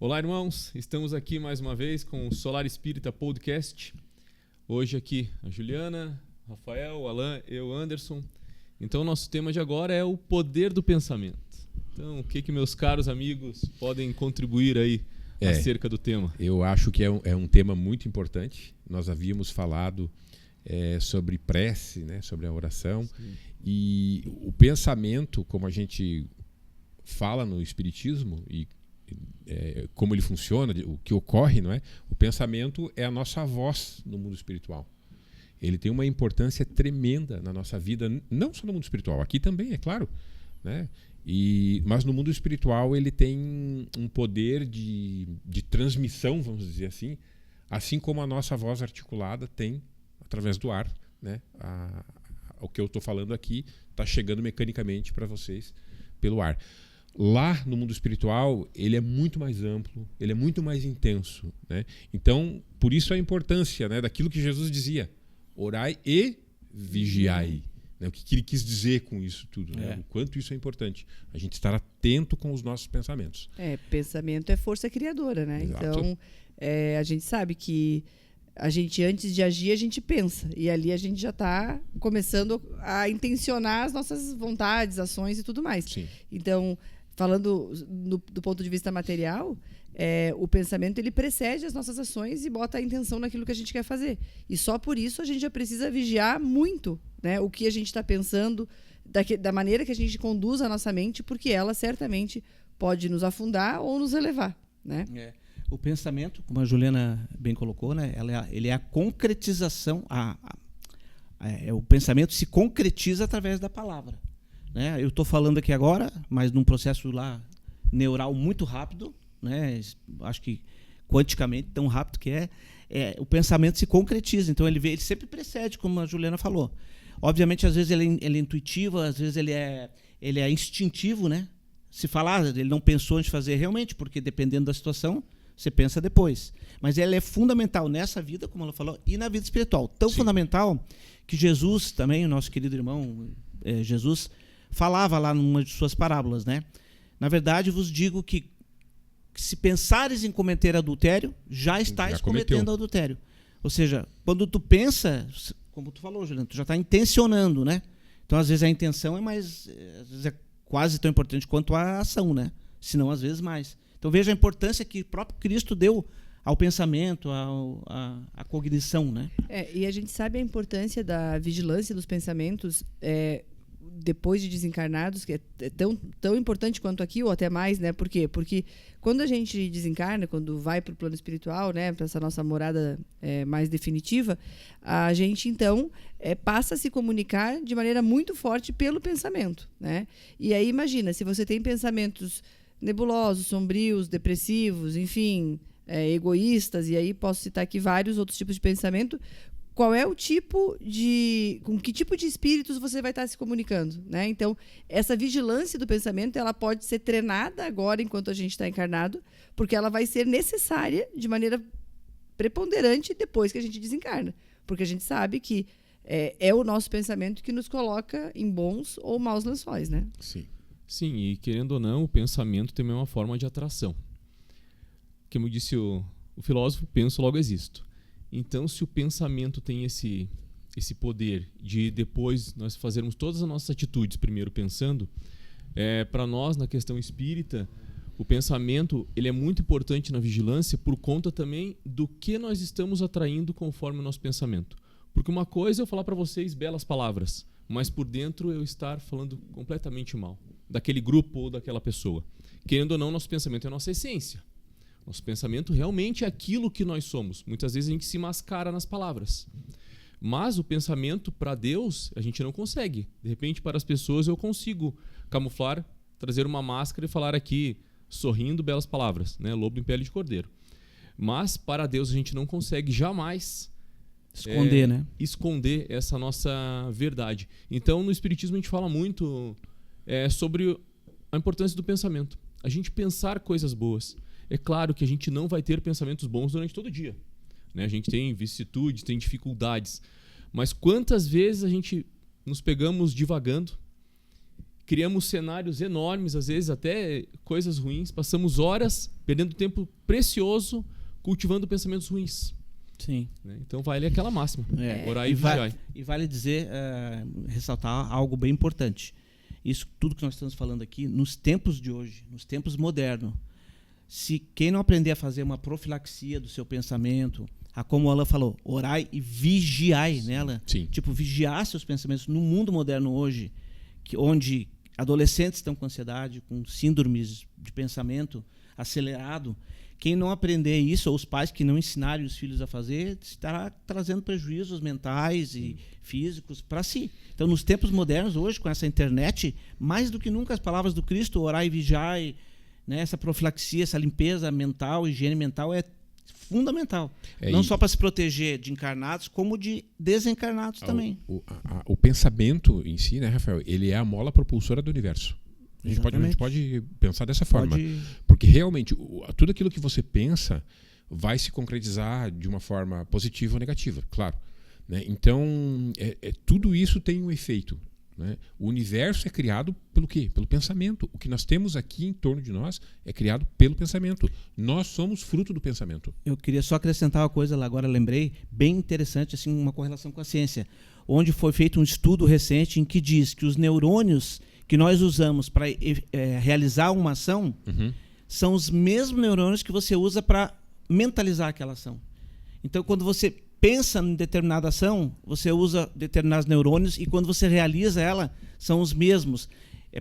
Olá, irmãos. Estamos aqui mais uma vez com o Solar Espírita Podcast. Hoje aqui a Juliana, Rafael, o Alan, eu, Anderson. Então, nosso tema de agora é o poder do pensamento. Então, o que meus caros amigos podem contribuir aí acerca do tema? Eu acho que é um tema muito importante. Nós havíamos falado sobre prece, né, sobre a oração. Sim. E o pensamento, como a gente fala no Espiritismo e como ele funciona, o que ocorre, não é? O pensamento é a nossa voz no mundo espiritual. Ele tem uma importância tremenda na nossa vida, não só no mundo espiritual, aqui também, é claro, né? Mas no mundo espiritual ele tem um poder de transmissão, vamos dizer assim como a nossa voz articulada tem através do ar, né? O que eu estou falando aqui está chegando mecanicamente para vocês pelo ar. Lá no mundo espiritual, ele é muito mais amplo, ele é muito mais intenso, né? Então, por isso a importância, né, daquilo que Jesus dizia: orai e vigiai. Né? O que ele quis dizer com isso tudo, né? O quanto isso é importante. A gente estar atento com os nossos pensamentos. Pensamento é força criadora, né? Exato. Então, a gente sabe que a gente, antes de agir, a gente pensa. E ali a gente já está começando a intencionar as nossas vontades, ações e tudo mais. Sim. Então, falando do ponto de vista material, o pensamento ele precede as nossas ações e bota a intenção naquilo que a gente quer fazer. E só por isso a gente já precisa vigiar muito, né, o que a gente está pensando, da maneira que a gente conduz a nossa mente, porque ela certamente pode nos afundar ou nos elevar, né? O pensamento, como a Juliana bem colocou, né, ele é a concretização. O pensamento se concretiza através da palavra. Né? Eu estou falando aqui agora, mas num processo lá neural muito rápido, né? Acho que quanticamente tão rápido que o pensamento se concretiza. Então ele sempre precede, como a Juliana falou. Obviamente, às vezes ele é intuitivo, às vezes ele é instintivo, né? Se falar, ele não pensou antes de fazer realmente, porque dependendo da situação, você pensa depois. Mas ele é fundamental nessa vida, como ela falou, e na vida espiritual. Tão Sim. Fundamental que Jesus também, o nosso querido irmão Jesus, falava lá numa de suas parábolas, né? Na verdade, vos digo que se pensares em cometer adultério, já estáis cometendo adultério. Ou seja, quando tu pensa, como tu falou, Juliano, tu já está intencionando, né? Então, às vezes, a intenção às vezes é quase tão importante quanto a ação, né? Se não, às vezes, mais. Então, veja a importância que o próprio Cristo deu ao pensamento, à cognição, né? E a gente sabe a importância da vigilância dos pensamentos depois de desencarnados, que é tão importante quanto aqui, ou até mais, né? Por quê? Porque quando a gente desencarna, quando vai para o plano espiritual, né, para essa nossa morada mais definitiva, a gente, então, passa a se comunicar de maneira muito forte pelo pensamento, né? E aí, imagina, se você tem pensamentos nebulosos, sombrios, depressivos, enfim, egoístas, e aí posso citar aqui vários outros tipos de pensamento. Qual é com que tipo de espíritos você vai estar se comunicando, né? Então, essa vigilância do pensamento, ela pode ser treinada agora, enquanto a gente está encarnado, porque ela vai ser necessária de maneira preponderante depois que a gente desencarna. Porque a gente sabe que é o nosso pensamento que nos coloca em bons ou maus lençóis, né? Sim. Sim, e querendo ou não, o pensamento também é uma forma de atração. Como disse o filósofo, penso, logo existo. Então, se o pensamento tem esse poder de depois nós fazermos todas as nossas atitudes primeiro pensando, para nós, na questão espírita, o pensamento ele é muito importante na vigilância por conta também do que nós estamos atraindo conforme o nosso pensamento. Porque uma coisa é eu falar para vocês belas palavras, mas por dentro eu estar falando completamente mal daquele grupo ou daquela pessoa. Querendo ou não, nosso pensamento é a nossa essência. Nosso pensamento realmente é aquilo que nós somos. Muitas vezes a gente se mascara nas palavras. Mas o pensamento, para Deus, a gente não consegue. De repente, para as pessoas, eu consigo camuflar, trazer uma máscara e falar aqui, sorrindo, belas palavras, né? Lobo em pele de cordeiro. Mas, para Deus, a gente não consegue jamais esconder, né? Esconder essa nossa verdade. Então, no Espiritismo, a gente fala muito sobre a importância do pensamento. A gente pensar coisas boas. É claro que a gente não vai ter pensamentos bons durante todo o dia, né? A gente tem vicissitudes, tem dificuldades. Mas quantas vezes a gente nos pegamos divagando criamos cenários enormes, às vezes até coisas ruins, passamos horas perdendo tempo precioso cultivando pensamentos ruins. Sim. Né? Então vale aquela máxima. Orai e vigiai. E vale dizer, ressaltar algo bem importante. Isso tudo que nós estamos falando aqui, nos tempos de hoje, nos tempos modernos, se quem não aprender a fazer uma profilaxia do seu pensamento, como o Alan falou, orai e vigiai nela. Sim. Tipo, vigiar seus pensamentos no mundo moderno hoje, onde adolescentes estão com ansiedade, com síndromes de pensamento acelerado. Quem não aprender isso, ou os pais que não ensinarem os filhos a fazer, estará trazendo prejuízos mentais e físicos para si. Então, nos tempos modernos, hoje, com essa internet, mais do que nunca as palavras do Cristo, orai e vigiai, né, essa profilaxia, essa limpeza mental, higiene mental é fundamental. Não só para se proteger de encarnados, como de desencarnados também. O pensamento em si, né, Rafael, ele é a mola propulsora do universo. A gente pode pensar dessa forma. Porque realmente, tudo aquilo que você pensa vai se concretizar de uma forma positiva ou negativa, claro. Né? Então, tudo isso tem um efeito. Né? O universo é criado pelo quê? Pelo pensamento. O que nós temos aqui em torno de nós é criado pelo pensamento. Nós somos fruto do pensamento. Eu queria só acrescentar uma coisa lá, agora lembrei, bem interessante, assim, uma correlação com a ciência, onde foi feito um estudo recente em que diz que os neurônios que nós usamos para realizar uma ação são os mesmos neurônios que você usa para mentalizar aquela ação. Então, quando você pensa em determinada ação, você usa determinados neurônios e quando você realiza ela, são os mesmos.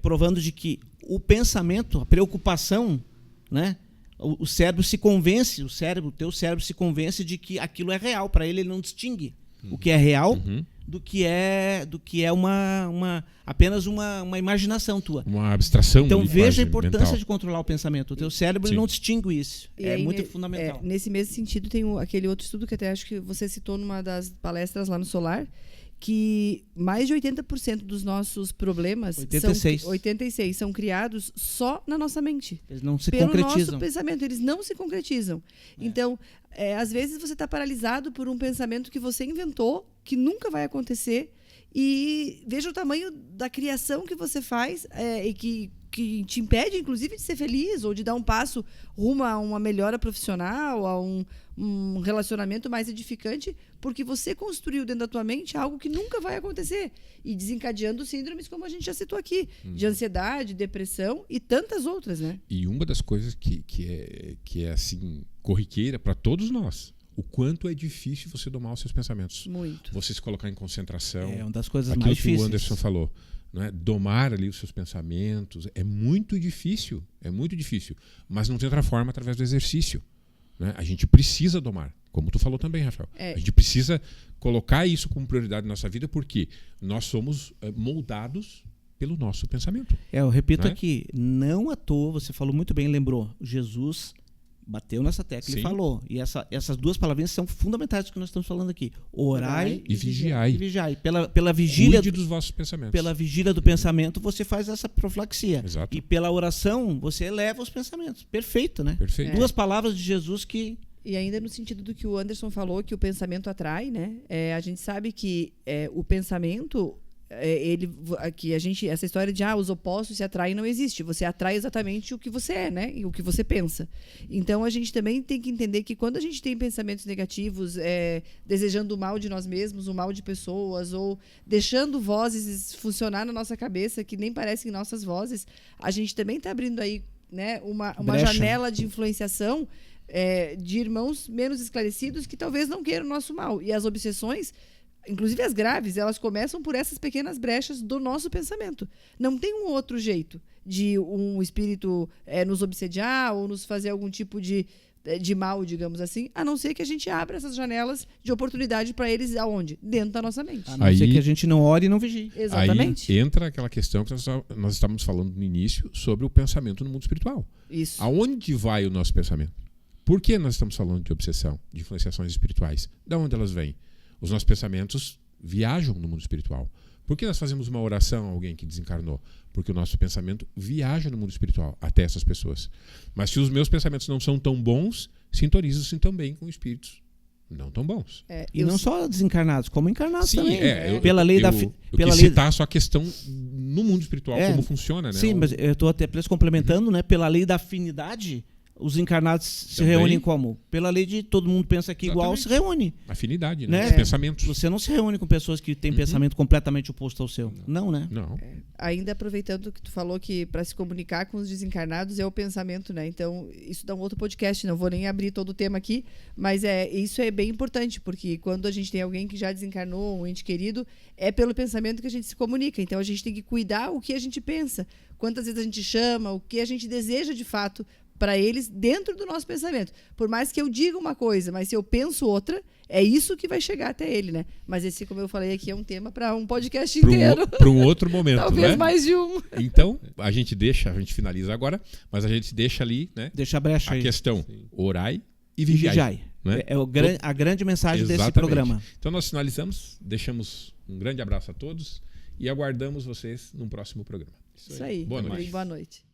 Provando de que o pensamento, a preocupação, né, o cérebro se convence, o teu cérebro se convence de que aquilo é real. Para ele não distingue o que é real do que é apenas uma imaginação tua. Uma abstração. Então veja a importância mental de controlar o pensamento. O teu cérebro não distingue isso. E aí, muito fundamental. Nesse mesmo sentido, tem aquele outro estudo que até acho que você citou numa das palestras lá no Solar, que mais de 80% dos nossos problemas 86 são criados só na nossa mente. Eles não se pelo concretizam. Nosso pensamento, eles não se concretizam. Então, às vezes você está paralisado por um pensamento que você inventou, que nunca vai acontecer, e veja o tamanho da criação que você faz e que te impede, inclusive, de ser feliz ou de dar um passo rumo a uma melhora profissional, a um relacionamento mais edificante, porque você construiu dentro da tua mente algo que nunca vai acontecer e desencadeando síndromes como a gente já citou aqui, de ansiedade, depressão e tantas outras, né? E uma das coisas que é assim corriqueira para todos nós, o quanto é difícil você domar os seus pensamentos. Muito. Você se colocar em concentração. É uma das coisas aquilo mais que difíceis. o Anderson falou. Né? Domar ali os seus pensamentos é muito difícil, mas não tem outra forma através do exercício. Né? A gente precisa domar, como tu falou também, Rafael. A gente precisa colocar isso como prioridade na nossa vida, porque nós somos moldados pelo nosso pensamento. Eu repito né? aqui, não à toa, você falou muito bem, lembrou, Jesus bateu nessa tecla e falou. E essas duas palavrinhas são fundamentais do que nós estamos falando aqui. Orai e vigiai. Pela vigília dos vossos pensamentos. Pela vigília do pensamento, você faz essa profilaxia. Exato. E pela oração, você eleva os pensamentos. Perfeito, né? Perfeito. Duas palavras de Jesus que... E ainda no sentido do que o Anderson falou, que o pensamento atrai, né? A gente sabe que o pensamento... essa história de os opostos se atraem não existe. Você atrai exatamente o que você é, né? E o que você pensa. Então a gente também tem que entender que quando a gente tem pensamentos negativos, desejando o mal de nós mesmos, o mal de pessoas, ou deixando vozes funcionar na nossa cabeça que nem parecem nossas vozes, a gente também está abrindo aí, né, uma janela de influenciação de irmãos menos esclarecidos que talvez não queiram o nosso mal. E as obsessões, inclusive as graves, elas começam por essas pequenas brechas do nosso pensamento. Não tem um outro jeito de um espírito nos obsediar ou nos fazer algum tipo de mal, digamos assim, a não ser que a gente abra essas janelas de oportunidade para eles aonde? Dentro da nossa mente. A não ser que a gente não ore e não vigie. Exatamente. Aí entra aquela questão que nós estávamos falando no início sobre o pensamento no mundo espiritual. Isso. Aonde vai o nosso pensamento? Por que nós estamos falando de obsessão, de influenciações espirituais? De onde elas vêm? Os nossos pensamentos viajam no mundo espiritual. Por que nós fazemos uma oração a alguém que desencarnou? Porque o nosso pensamento viaja no mundo espiritual até essas pessoas. Mas se os meus pensamentos não são tão bons, sintonizam-se também com espíritos não tão bons. E não só desencarnados, como encarnados também. Pela lei da eu quis citar só a questão no mundo espiritual, como funciona, né? Sim, mas eu estou até complementando, né? Pela lei da afinidade, os encarnados se reúnem como? Pela lei de todo mundo pensa aqui igual, se reúne. Afinidade, né? Os pensamentos. Você não se reúne com pessoas que têm pensamento completamente oposto ao seu. Não, né? Não. Ainda aproveitando que tu falou que para se comunicar com os desencarnados é o pensamento, né? Então, isso dá um outro podcast, não vou nem abrir todo o tema aqui, mas isso é bem importante, porque quando a gente tem alguém que já desencarnou, um ente querido, é pelo pensamento que a gente se comunica. Então, a gente tem que cuidar o que a gente pensa, quantas vezes a gente chama, o que a gente deseja de fato para eles dentro do nosso pensamento. Por mais que eu diga uma coisa, mas se eu penso outra, é isso que vai chegar até ele, né? Mas esse, como eu falei aqui, é um tema para um podcast inteiro. Para um outro momento, Talvez né? mais de um. Então, a gente finaliza agora, mas a gente deixa ali, né? Deixa a brecha aí. A questão, orai e vigiai. Né? É a grande mensagem desse programa. Então, nós finalizamos, deixamos um grande abraço a todos e aguardamos vocês num próximo programa. Isso aí. Boa noite. Boa noite.